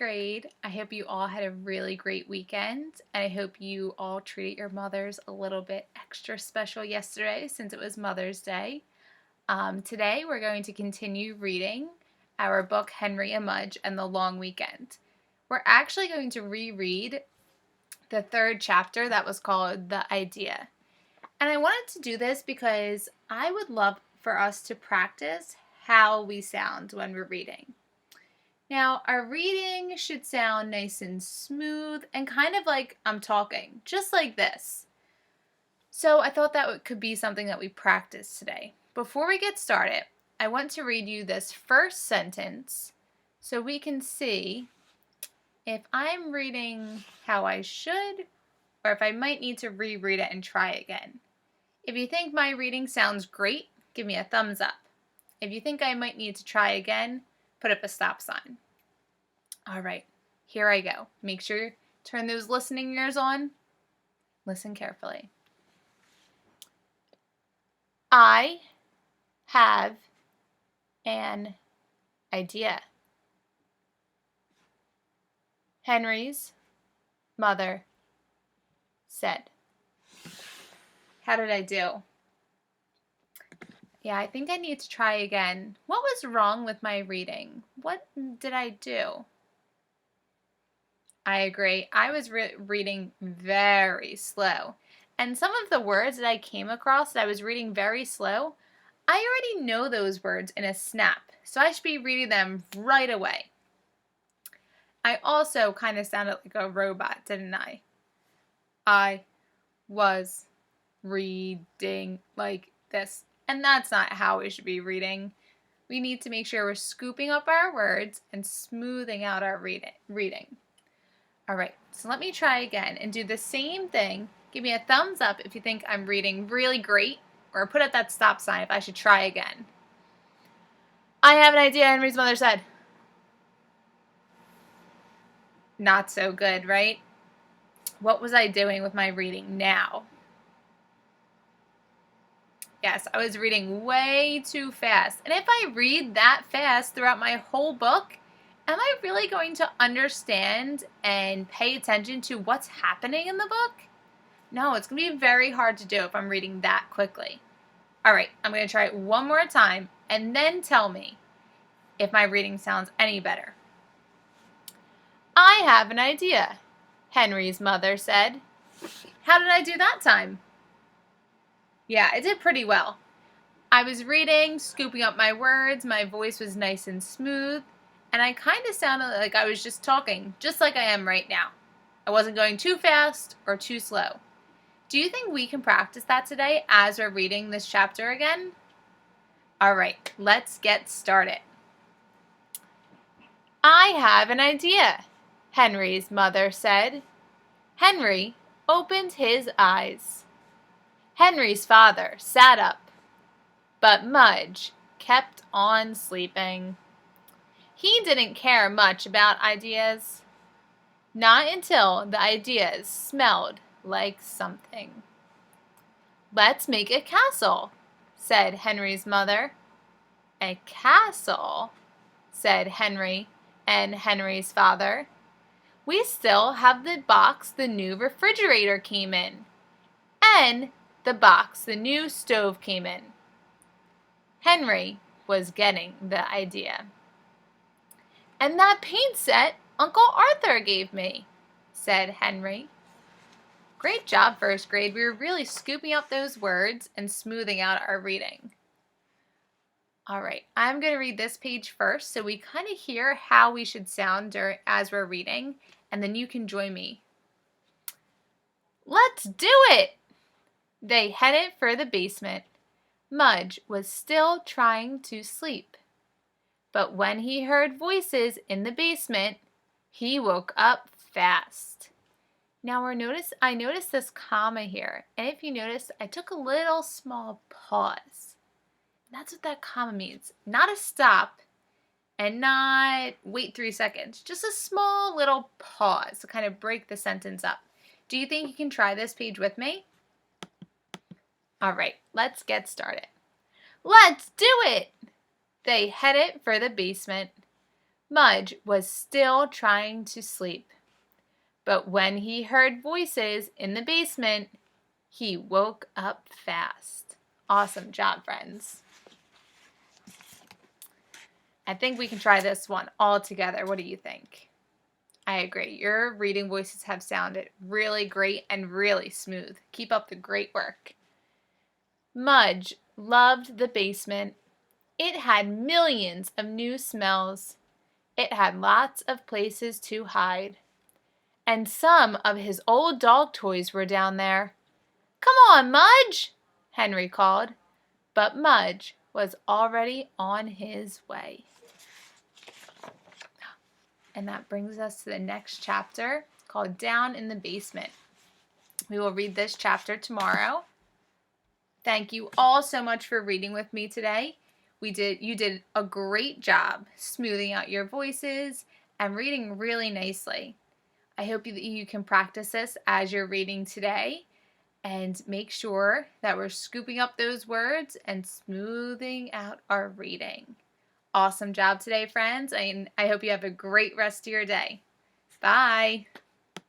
grade. I hope you all had a really great weekend, and I hope you all treated your mothers a little bit extra special yesterday since it was Mother's Day. Today we're going to continue reading our book Henry and Mudge and the Long Weekend. We're actually going to reread the third chapter that was called The Idea. And I wanted to do this because I would love for us to practice how we sound when we're reading. Now, our reading should sound nice and smooth and kind of like I'm talking, just like this. So I thought that could be something that we practice today. Before we get started, I want to read you this first sentence so we can see if I'm reading how I should or if I might need to reread it and try again. If you think my reading sounds great, give me a thumbs up. If you think I might need to try again, put up a stop sign. All right, here I go. Make sure you turn those listening ears on. Listen carefully. I have an idea. Henry's mother said. How did I do? Yeah, I think I need to try again. What was wrong with my reading? What did I do? I agree. I was reading very slow. And some of the words that I came across that I was reading very slow, I already know those words in a snap. So I should be reading them right away. I also kind of sounded like a robot, didn't I? I was reading like this. And that's not how we should be reading. We need to make sure we're scooping up our words and smoothing out our reading. All right, so let me try again and do the same thing. Give me a thumbs up if you think I'm reading really great, or put up that stop sign if I should try again. I have an idea, Henry's mother said. Not so good, right? What was I doing with my reading now? Yes, I was reading way too fast. And if I read that fast throughout my whole book, am I really going to understand and pay attention to what's happening in the book? No, it's going to be very hard to do if I'm reading that quickly. All right, I'm going to try it one more time and then tell me if my reading sounds any better. I have an idea, Henry's mother said. How did I do that time? Yeah, I did pretty well. I was reading, scooping up my words, my voice was nice and smooth, and I kind of sounded like I was just talking, just like I am right now. I wasn't going too fast or too slow. Do you think we can practice that today as we're reading this chapter again? All right, let's get started. I have an idea, Henry's mother said. Henry opened his eyes. Henry's father sat up, but Mudge kept on sleeping. He didn't care much about ideas. Not until the ideas smelled like something. Let's make a castle, said Henry's mother. A castle, said Henry and Henry's father. We still have the box the new refrigerator came in, and the box the new stove came in. Henry was getting the idea. And that paint set Uncle Arthur gave me, said Henry. Great job, first grade. We were really scooping up those words and smoothing out our reading. All right, I'm going to read this page first so we kind of hear how we should sound as we're reading, and then you can join me. Let's do it! They headed for the basement. Mudge was still trying to sleep. But when he heard voices in the basement, he woke up fast. Now I noticed this comma here, and if you notice, I took a little small pause. That's what that comma means. Not a stop and not wait 3 seconds. Just a small little pause to kind of break the sentence up. Do you think you can try this page with me? All right, let's get started. Let's do it! They headed for the basement. Mudge was still trying to sleep, but when he heard voices in the basement, he woke up fast. Awesome job, friends. I think we can try this one all together. What do you think? I agree. Your reading voices have sounded really great and really smooth. Keep up the great work. Mudge loved the basement. It had millions of new smells. It had lots of places to hide. And some of his old dog toys were down there. "Come on, Mudge," Henry called. But Mudge was already on his way. And that brings us to the next chapter called Down in the Basement. We will read this chapter tomorrow. Thank you all so much for reading with me today. You did a great job smoothing out your voices and reading really nicely. I hope you can practice this as you're reading today and make sure that we're scooping up those words and smoothing out our reading. Awesome job today, friends, and I hope you have a great rest of your day. Bye.